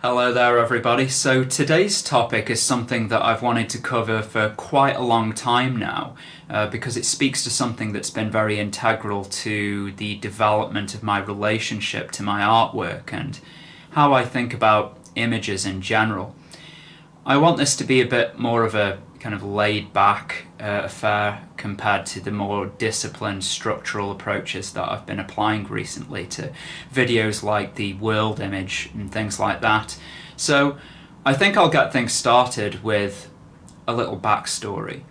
Hello there everybody. So today's topic is something that I've wanted to cover for quite a long time now because it speaks to something that's been very integral to the development of my relationship to my artwork and how I think about images in general. I want this to be a bit more of a kind of laid-back affair compared to the more disciplined structural approaches that I've been applying recently to videos like the world image and things like that. So I think I'll get things started with a little backstory.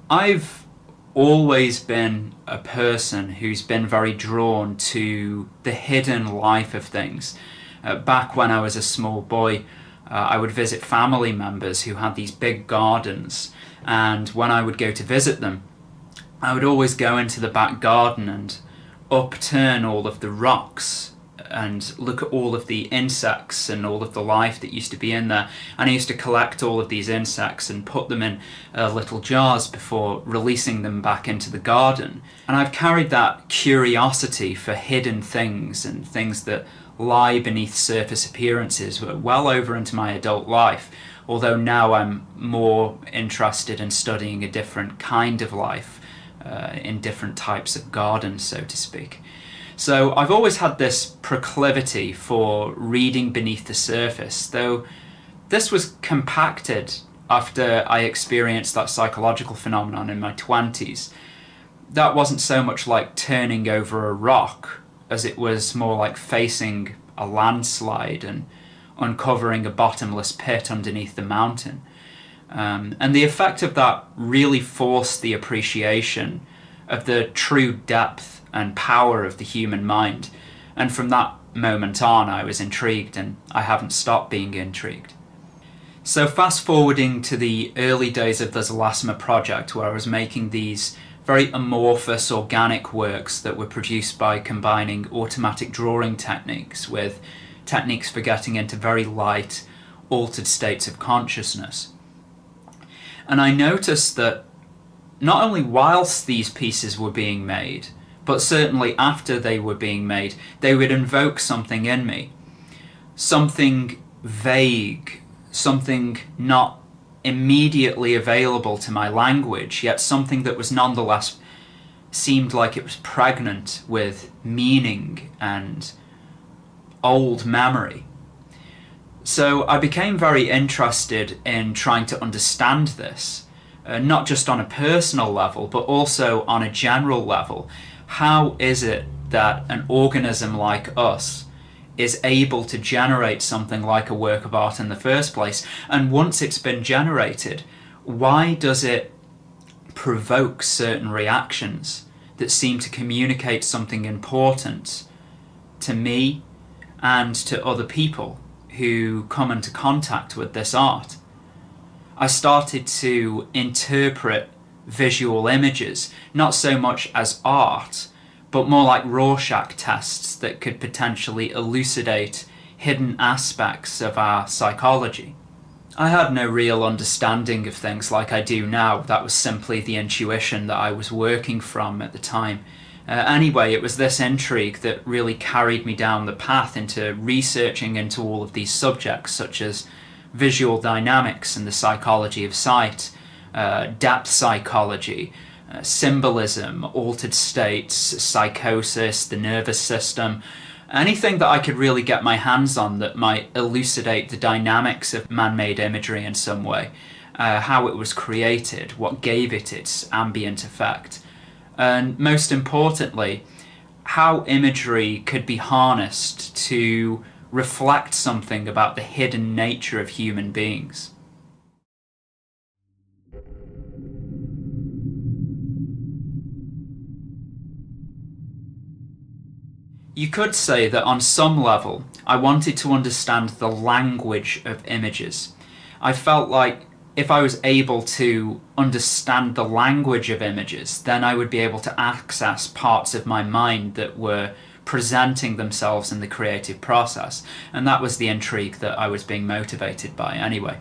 I've always been a person who's been very drawn to the hidden life of things. Back when I was a small boy, I would visit family members who had these big gardens, and when I would go to visit them, I would always go into the back garden and upturn all of the rocks and look at all of the insects and all of the life that used to be in there. And I used to collect all of these insects and put them in little jars before releasing them back into the garden. And I've carried that curiosity for hidden things and things that lie beneath surface appearances well over into my adult life, although now I'm more interested in studying a different kind of life in different types of gardens, so to speak. So I've always had this proclivity for reading beneath the surface, though this was compacted after I experienced that psychological phenomenon in my 20s. That wasn't so much like turning over a rock as it was more like facing a landslide and uncovering a bottomless pit underneath the mountain. And the effect of that really forced the appreciation of the true depth and power of the human mind. And from that moment on, I was intrigued, and I haven't stopped being intrigued. So fast forwarding to the early days of the XELASOMA project, where I was making these very amorphous organic works that were produced by combining automatic drawing techniques with techniques for getting into very light, altered states of consciousness. And I noticed that not only whilst these pieces were being made, but certainly after they were being made, they would invoke something in me. Something vague, something not immediately available to my language, yet something that was nonetheless seemed like it was pregnant with meaning and old memory. So I became very interested in trying to understand this, not just on a personal level, but also on a general level. How is it that an organism like us is able to generate something like a work of art in the first place? And once it's been generated, why does it provoke certain reactions that seem to communicate something important to me and to other people who come into contact with this art? I started to interpret visual images, not so much as art, but more like Rorschach tests that could potentially elucidate hidden aspects of our psychology. I had no real understanding of things like I do now. That was simply the intuition that I was working from at the time. Anyway, it was this intrigue that really carried me down the path into researching into all of these subjects, such as visual dynamics and the psychology of sight, depth psychology, symbolism, altered states, psychosis, the nervous system, anything that I could really get my hands on that might elucidate the dynamics of man-made imagery in some way, how it was created, what gave it its ambient effect, and most importantly, how imagery could be harnessed to reflect something about the hidden nature of human beings. You could say that on some level, I wanted to understand the language of images. I felt like if I was able to understand the language of images, then I would be able to access parts of my mind that were presenting themselves in the creative process. And that was the intrigue that I was being motivated by anyway.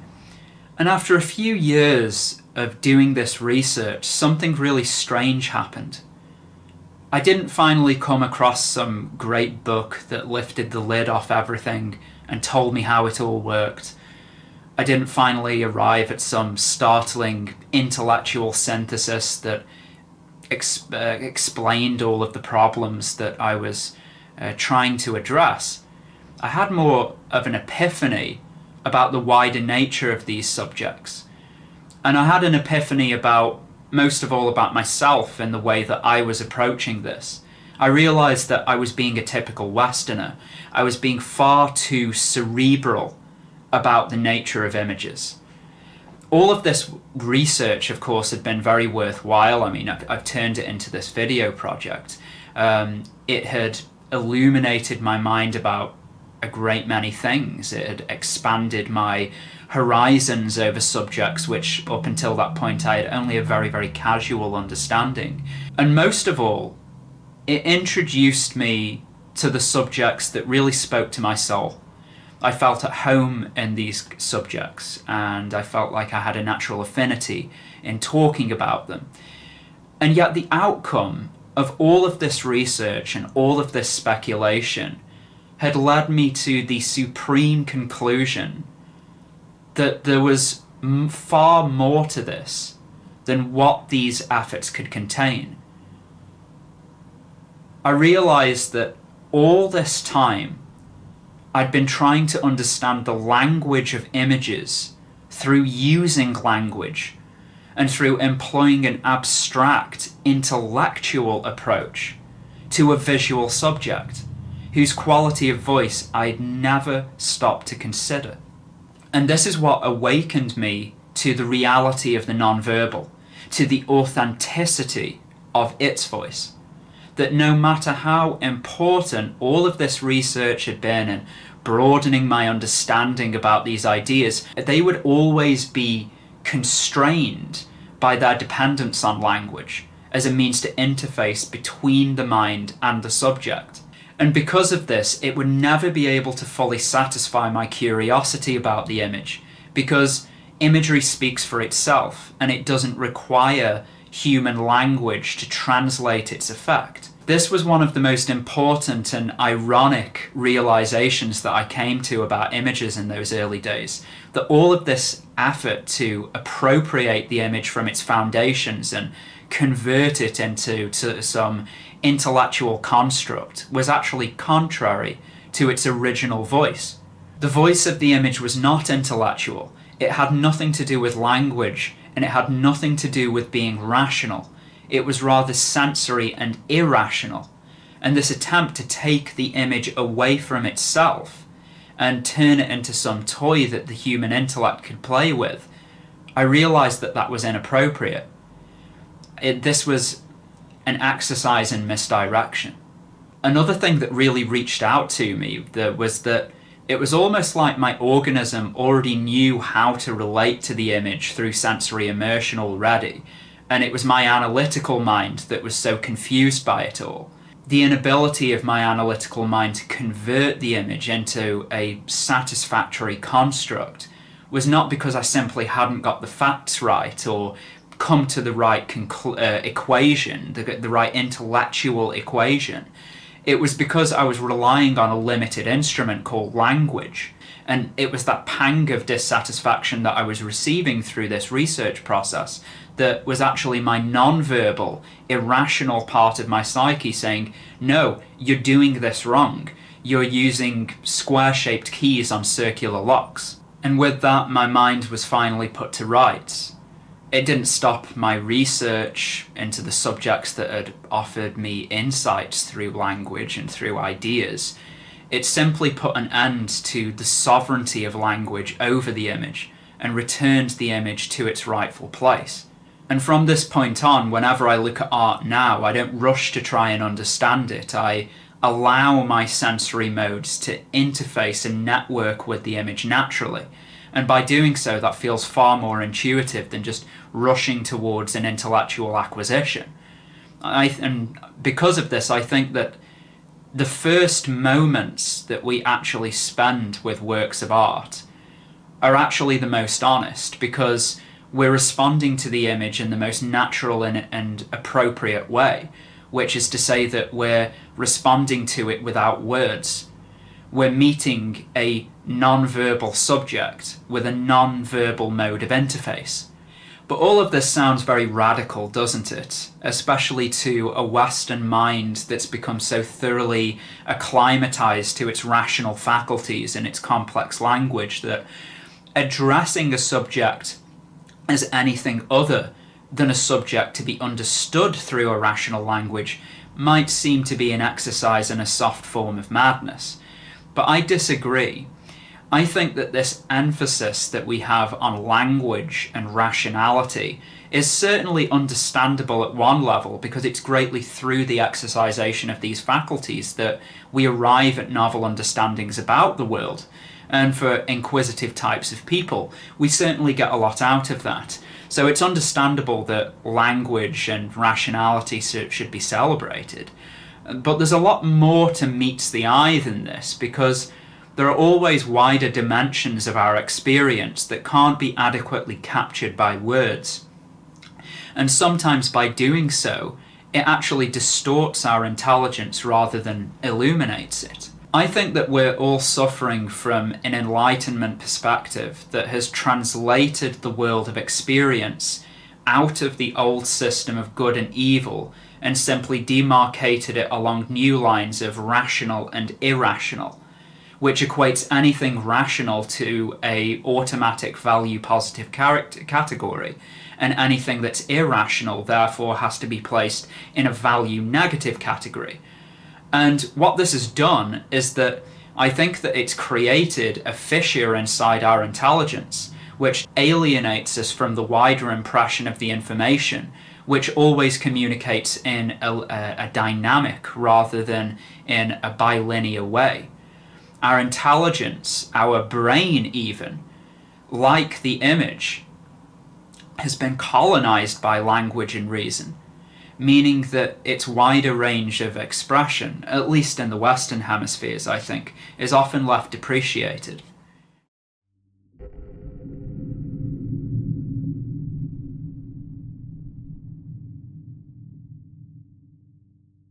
And after a few years of doing this research, something really strange happened. I didn't finally come across some great book that lifted the lid off everything and told me how it all worked. I didn't finally arrive at some startling intellectual synthesis that explained all of the problems that I was trying to address. I had more of an epiphany about the wider nature of these subjects. And I had an epiphany about, most of all, about myself and the way that I was approaching this. I realized that I was being a typical Westerner. I was being far too cerebral about the nature of images. All of this research, of course, had been very worthwhile. I mean, I've turned it into this video project. It had illuminated my mind about a great many things. It had expanded my horizons over subjects which, up until that point, I had only a very, very casual understanding. And most of all, it introduced me to the subjects that really spoke to my soul. I felt at home in these subjects, and I felt like I had a natural affinity in talking about them. And yet the outcome of all of this research and all of this speculation had led me to the supreme conclusion that there was far more to this than what these efforts could contain. I realized that all this time I'd been trying to understand the language of images through using language and through employing an abstract, intellectual approach to a visual subject whose quality of voice I'd never stopped to consider. And this is what awakened me to the reality of the nonverbal, to the authenticity of its voice. That no matter how important all of this research had been in broadening my understanding about these ideas, they would always be constrained by their dependence on language as a means to interface between the mind and the subject. And because of this, it would never be able to fully satisfy my curiosity about the image, because imagery speaks for itself and it doesn't require human language to translate its effect. This was one of the most important and ironic realizations that I came to about images in those early days, that all of this effort to appropriate the image from its foundations and convert it into some intellectual construct was actually contrary to its original voice. The voice of the image was not intellectual. It had nothing to do with language, and it had nothing to do with being rational. It was rather sensory and irrational. And this attempt to take the image away from itself and turn it into some toy that the human intellect could play with, I realized that that was inappropriate. This was an exercise in misdirection. Another thing that really reached out to me was that it was almost like my organism already knew how to relate to the image through sensory immersion already, and it was my analytical mind that was so confused by it all. The inability of my analytical mind to convert the image into a satisfactory construct was not because I simply hadn't got the facts right or come to the right equation, the right intellectual equation. It was because I was relying on a limited instrument called language. And it was that pang of dissatisfaction that I was receiving through this research process that was actually my non-verbal, irrational part of my psyche saying, no, you're doing this wrong. You're using square-shaped keys on circular locks. And with that, my mind was finally put to rights. It didn't stop my research into the subjects that had offered me insights through language and through ideas. It simply put an end to the sovereignty of language over the image and returned the image to its rightful place. And from this point on, whenever I look at art now, I don't rush to try and understand it. I allow my sensory modes to interface and network with the image naturally. And by doing so, that feels far more intuitive than just rushing towards an intellectual acquisition. And because of this, I think that the first moments that we actually spend with works of art are actually the most honest, because we're responding to the image in the most natural and appropriate way, which is to say that we're responding to it without words. We're meeting a non-verbal subject with a non-verbal mode of interface. But all of this sounds very radical, doesn't it? Especially to a Western mind that's become so thoroughly acclimatized to its rational faculties and its complex language that addressing a subject as anything other than a subject to be understood through a rational language might seem to be an exercise in a soft form of madness. But I disagree. I think that this emphasis that we have on language and rationality is certainly understandable at one level, because it's greatly through the exercisation of these faculties that we arrive at novel understandings about the world. And for inquisitive types of people, we certainly get a lot out of that. So it's understandable that language and rationality should be celebrated. But there's a lot more to meets the eye than this, because there are always wider dimensions of our experience that can't be adequately captured by words. And sometimes by doing so, it actually distorts our intelligence rather than illuminates it. I think that we're all suffering from an Enlightenment perspective that has translated the world of experience out of the old system of good and evil and simply demarcated it along new lines of rational and irrational, which equates anything rational to a automatic value positive category, and anything that's irrational therefore has to be placed in a value negative category. And what this has done is that I think that it's created a fissure inside our intelligence which alienates us from the wider impression of the information, which always communicates in a dynamic rather than in a bilinear way. Our intelligence, our brain even, like the image, has been colonized by language and reason, meaning that its wider range of expression, at least in the Western hemispheres, I think, is often left depreciated.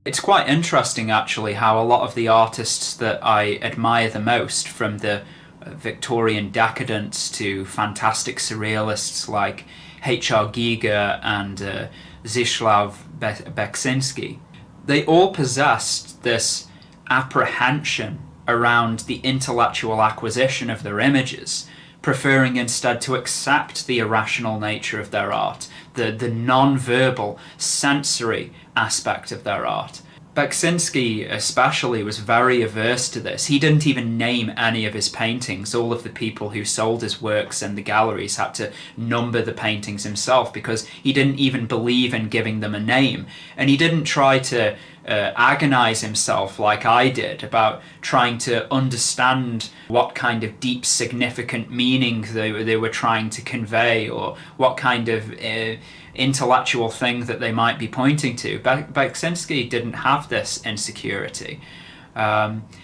It's quite interesting actually how a lot of the artists that I admire the most, from the Victorian decadents to fantastic surrealists like H.R. Giger and Zdzisław Beksiński, they all possessed this apprehension around the intellectual acquisition of their images, preferring instead to accept the irrational nature of their art, the non-verbal, sensory aspect of their art. Beksiński especially was very averse to this. He didn't even name any of his paintings. All of the people who sold his works in the galleries had to number the paintings himself because he didn't even believe in giving them a name. And he didn't try to agonize himself like I did about trying to understand what kind of deep significant meaning they were trying to convey, or what kind of intellectual thing that they might be pointing to. Beksiński didn't have this insecurity.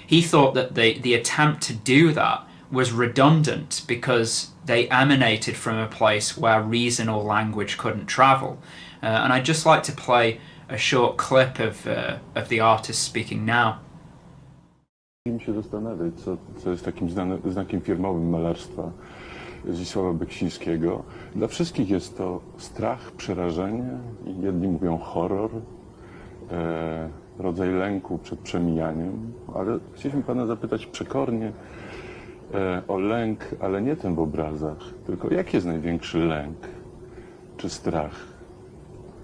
He thought that the attempt to do that was redundant because they emanated from a place where reason or language couldn't travel. And I'd just like to play a short clip of the artist speaking now. Musimy się zastanawiać, co jest takim znakiem firmowym malarstwa Zdzisława Beksińskiego. Dla wszystkich jest to strach, przerażenie, jedni mówią horror, rodzaj lęku przed przemijaniem, ale chcieliśmy Pana zapytać przekornie o lęk, ale nie ten w obrazach, tylko jaki jest największy lęk czy strach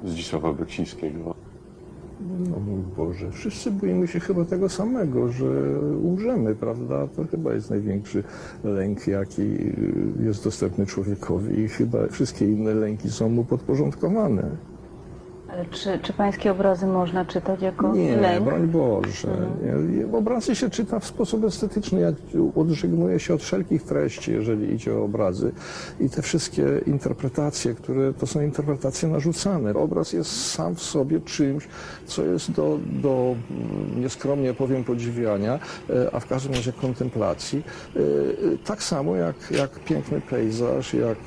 Zdzisława Beksińskiego? No mój Boże, wszyscy boimy się chyba tego samego, że umrzemy, prawda? To chyba jest największy lęk, jaki jest dostępny człowiekowi, i chyba wszystkie inne lęki są mu podporządkowane. Ale czy pańskie obrazy można czytać jako Nie, lęk? broń Boże. Nie. Obrazy się czyta w sposób estetyczny. Ja odżegnuję się od wszelkich treści, jeżeli idzie o obrazy. I te wszystkie interpretacje, które to są interpretacje narzucane. Obraz jest sam w sobie czymś, co jest do nieskromnie powiem, podziwiania, a w każdym razie kontemplacji. Tak samo jak piękny pejzaż, jak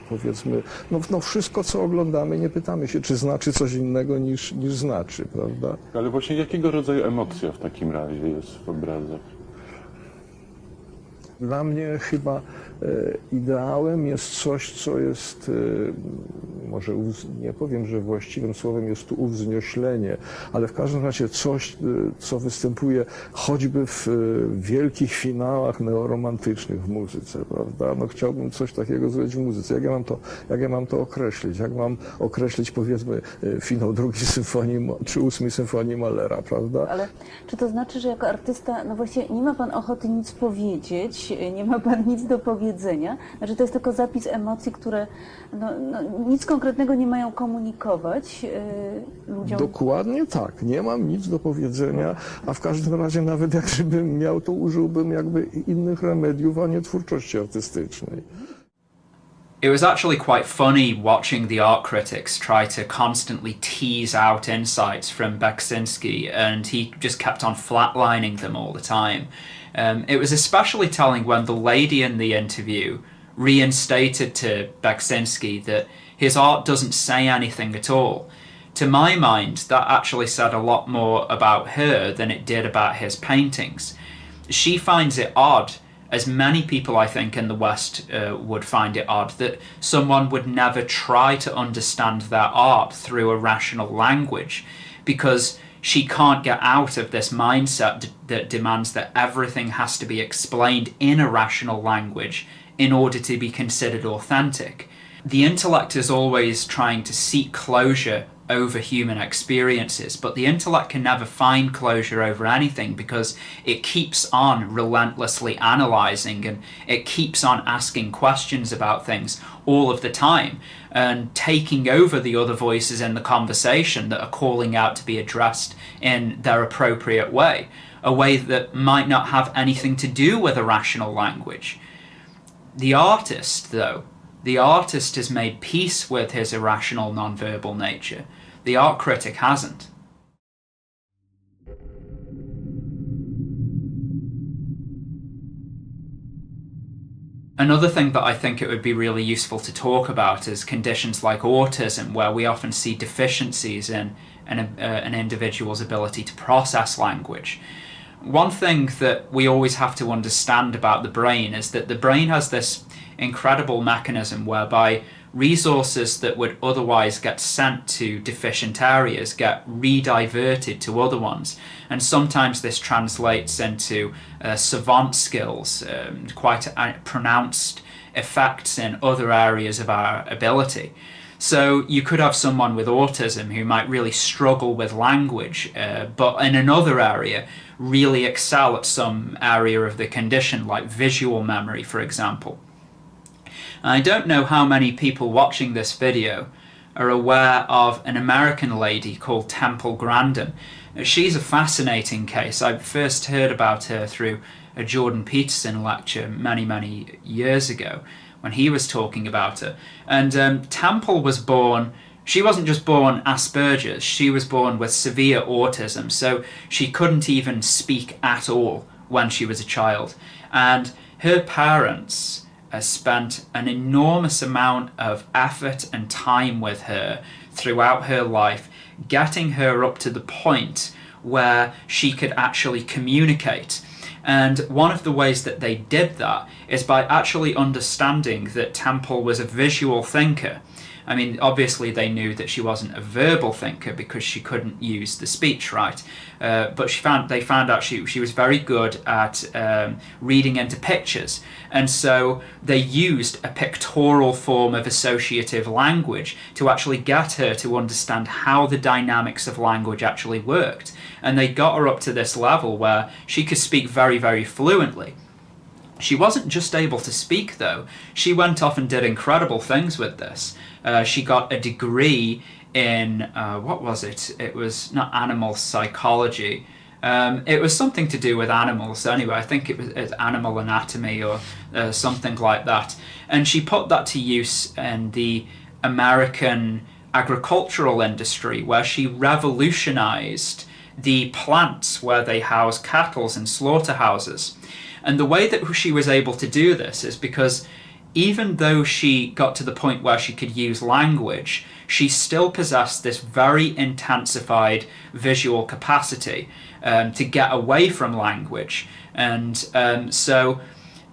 powiedzmy, no wszystko, co oglądamy, nie pytamy się, czy znaczy coś innego niż znaczy, prawda? Ale właśnie jakiego rodzaju emocja w takim razie jest w obrazach? Dla mnie chyba ideałem jest coś, co jest, może nie powiem, że właściwym słowem jest tu uwznioślenie, ale w każdym razie coś, co występuje choćby w wielkich finałach neoromantycznych w muzyce, prawda? No chciałbym coś takiego zrobić w muzyce. Jak ja mam to określić? Jak mam określić, powiedzmy, finał drugiej symfonii czy ósmej symfonii Mahlera, prawda? Ale czy to znaczy, że jako artysta, no właśnie nie ma pan ochoty nic powiedzieć, nie ma pan nic do powiedzenia? Znaczy to jest tylko zapis emocji, które nic konkretnego nie mają komunikować ludziom? Dokładnie tak. Nie mam nic do powiedzenia, a w każdym razie nawet jak żebym miał, to użyłbym jakby innych remediów, a nie twórczości artystycznej. It was actually quite funny watching the art critics try to constantly tease out insights from Beksinski, and he just kept on flatlining them all the time. It was especially telling when the lady in the interview reinstated to Beksinski that his art doesn't say anything at all. To my mind, that actually said a lot more about her than it did about his paintings. She finds it odd, as many people I think in the West would find it odd, that someone would never try to understand their art through a rational language, because she can't get out of this mindset that demands that everything has to be explained in a rational language in order to be considered authentic. The intellect is always trying to seek closure over human experiences, but the intellect can never find closure over anything because it keeps on relentlessly analysing, and it keeps on asking questions about things all of the time and taking over the other voices in the conversation that are calling out to be addressed in their appropriate way, a way that might not have anything to do with a rational language. The artist, though, the artist has made peace with his irrational non-verbal nature. The art critic hasn't. Another thing that I think it would be really useful to talk about is conditions like autism, where we often see deficiencies in an individual's ability to process language. One thing that we always have to understand about the brain is that the brain has this incredible mechanism whereby resources that would otherwise get sent to deficient areas get rediverted to other ones, and sometimes this translates into savant skills, quite pronounced effects in other areas of our ability. So you could have someone with autism who might really struggle with language, but in another area really excel at some area of the condition, like visual memory, for example. I don't know how many people watching this video are aware of an American lady called Temple Grandin. She's a fascinating case. I first heard about her through a Jordan Peterson lecture many years ago when he was talking about her. And Temple was born, she wasn't just born Asperger's, she was born with severe autism, so she couldn't even speak at all when she was a child. And her parents spent an enormous amount of effort and time with her throughout her life, getting her up to the point where she could actually communicate. And one of the ways that they did that is by actually understanding that Temple was a visual thinker. I mean, obviously they knew that she wasn't a verbal thinker because she couldn't use the speech, right? But they found out she was very good at reading into pictures. And so they used a pictorial form of associative language to actually get her to understand how the dynamics of language actually worked. And they got her up to this level where she could speak very fluently. She wasn't just able to speak, though. She went off and did incredible things with this. She got a degree in, what was it? It was not animal psychology. It was something to do with animals anyway. I think it was animal anatomy or something like that. And she put that to use in the American agricultural industry, where she revolutionized the plants where they house cattle in slaughterhouses. And the way that she was able to do this is because even though she got to the point where she could use language, she still possessed this very intensified visual capacity to get away from language. And so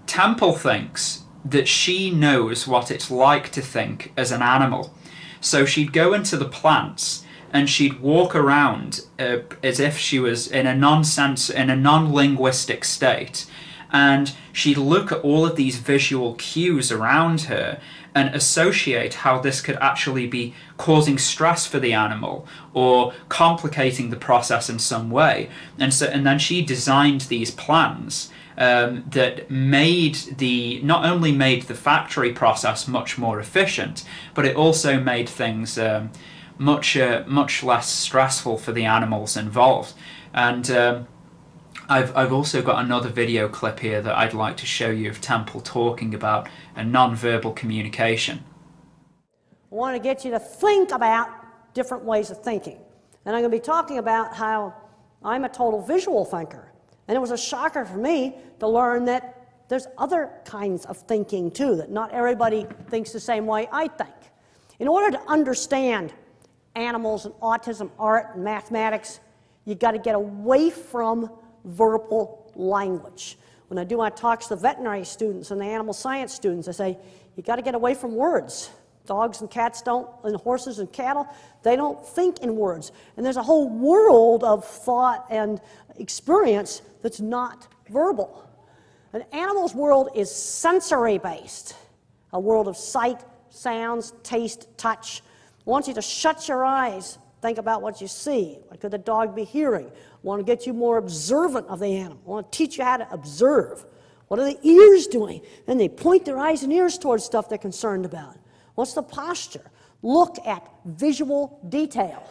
Temple thinks that she knows what it's like to think as an animal. So she'd go into the plants and she'd walk around as if she was in a non-linguistic state, and she'd look at all of these visual cues around her and associate how this could actually be causing stress for the animal or complicating the process in some way. And then she designed these plans that not only made the factory process much more efficient, but it also made things much less stressful for the animals involved. And I've also got another video clip here that I'd like to show you of Temple talking about a non-verbal communication. I want to get you to think about different ways of thinking. And I'm going to be talking about how I'm a total visual thinker. And it was a shocker for me to learn that there's other kinds of thinking too, that not everybody thinks the same way I think. In order to understand animals and autism, art, and mathematics, you've got to get away from verbal language. When I do my talks to veterinary students and the animal science students, I say, you got to get away from words. Dogs and cats don't, and horses and cattle, they don't think in words. And there's a whole world of thought and experience that's not verbal. An animal's world is sensory-based, a world of sight, sounds, taste, touch. I want you to shut your eyes, think about what you see. What could the dog be hearing? I want to get you more observant of the animal. I want to teach you how to observe. What are the ears doing? Then they point their eyes and ears towards stuff they're concerned about. What's the posture? Look at visual detail.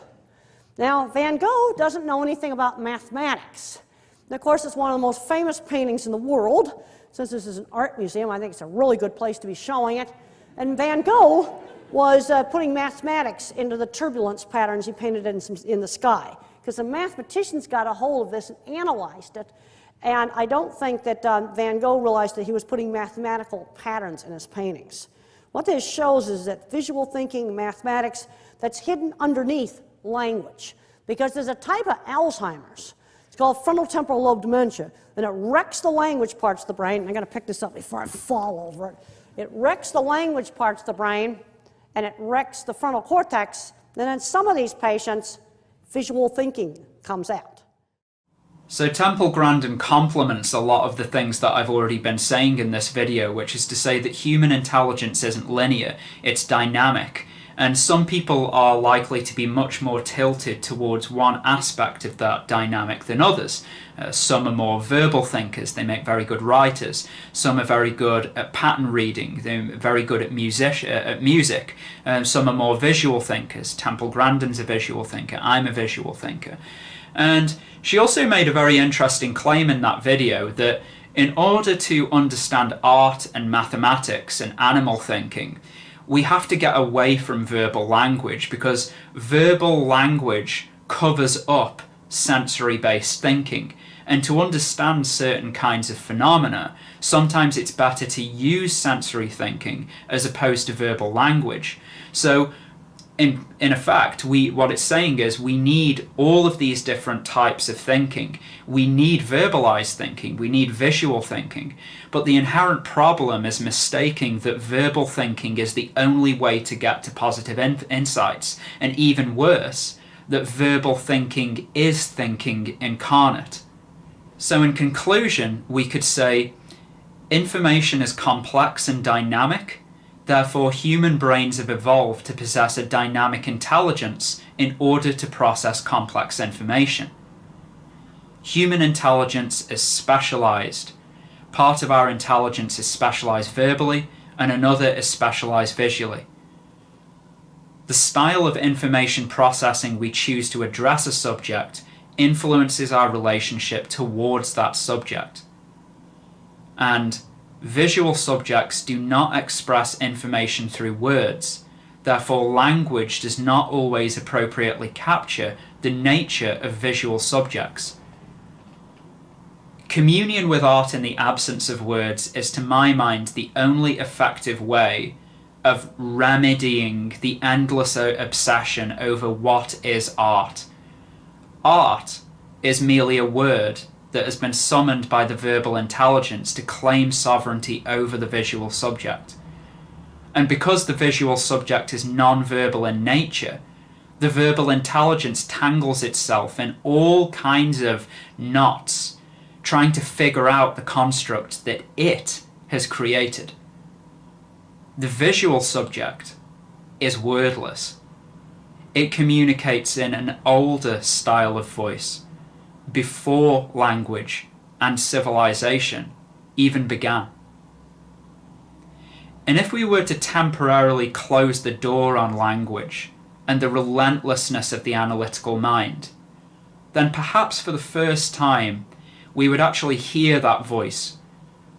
Now, Van Gogh doesn't know anything about mathematics. And of course, it's one of the most famous paintings in the world. Since this is an art museum, I think it's a really good place to be showing it. And Van Gogh was putting mathematics into the turbulence patterns he painted in the sky. Because the mathematicians got a hold of this and analyzed it. And I don't think that Van Gogh realized that he was putting mathematical patterns in his paintings. What this shows is that visual thinking, mathematics, that's hidden underneath language. Because there's a type of Alzheimer's. It's called frontal temporal lobe dementia. And it wrecks the language parts of the brain. And I'm going to pick this up before I fall over it. It wrecks the language parts of the brain, and it wrecks the frontal cortex. And in some of these patients, visual thinking comes out. So Temple Grandin complements a lot of the things that I've already been saying in this video, which is to say that human intelligence isn't linear, it's dynamic. And some people are likely to be much more tilted towards one aspect of that dynamic than others. Some are more verbal thinkers, they make very good writers. Some are very good at pattern reading, they're very good at music. Some are more visual thinkers. Temple Grandin's a visual thinker, I'm a visual thinker. And she also made a very interesting claim in that video that in order to understand art and mathematics and animal thinking, we have to get away from verbal language, because verbal language covers up sensory-based thinking. And to understand certain kinds of phenomena, sometimes it's better to use sensory thinking as opposed to verbal language. So in effect, what it's saying is we need all of these different types of thinking. We need verbalized thinking, we need visual thinking, but the inherent problem is mistaking that verbal thinking is the only way to get to positive insights, and even worse, that verbal thinking is thinking incarnate. So in conclusion, we could say information is complex and dynamic. Therefore, human brains have evolved to possess a dynamic intelligence in order to process complex information. Human intelligence is specialized. Part of our intelligence is specialized verbally, and another is specialized visually. The style of information processing we choose to address a subject influences our relationship towards that subject. And visual subjects do not express information through words. Therefore, language does not always appropriately capture the nature of visual subjects. Communion with art in the absence of words is, to my mind, the only effective way of remedying the endless obsession over what is art. Art is merely a word that has been summoned by the verbal intelligence to claim sovereignty over the visual subject. And because the visual subject is non-verbal in nature, the verbal intelligence tangles itself in all kinds of knots, trying to figure out the construct that it has created. The visual subject is wordless. It communicates in an older style of voice, before language and civilization even began. And if we were to temporarily close the door on language and the relentlessness of the analytical mind, then perhaps for the first time we would actually hear that voice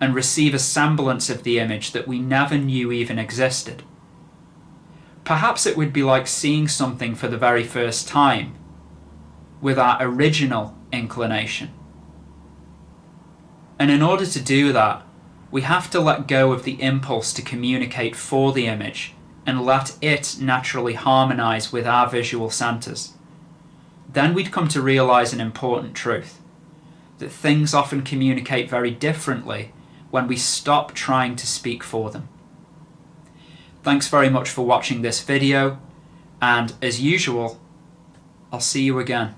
and receive a semblance of the image that we never knew even existed. Perhaps it would be like seeing something for the very first time with our original inclination. And in order to do that, we have to let go of the impulse to communicate for the image and let it naturally harmonize with our visual centers. Then we'd come to realize an important truth, that things often communicate very differently when we stop trying to speak for them. Thanks very much for watching this video, and as usual, I'll see you again.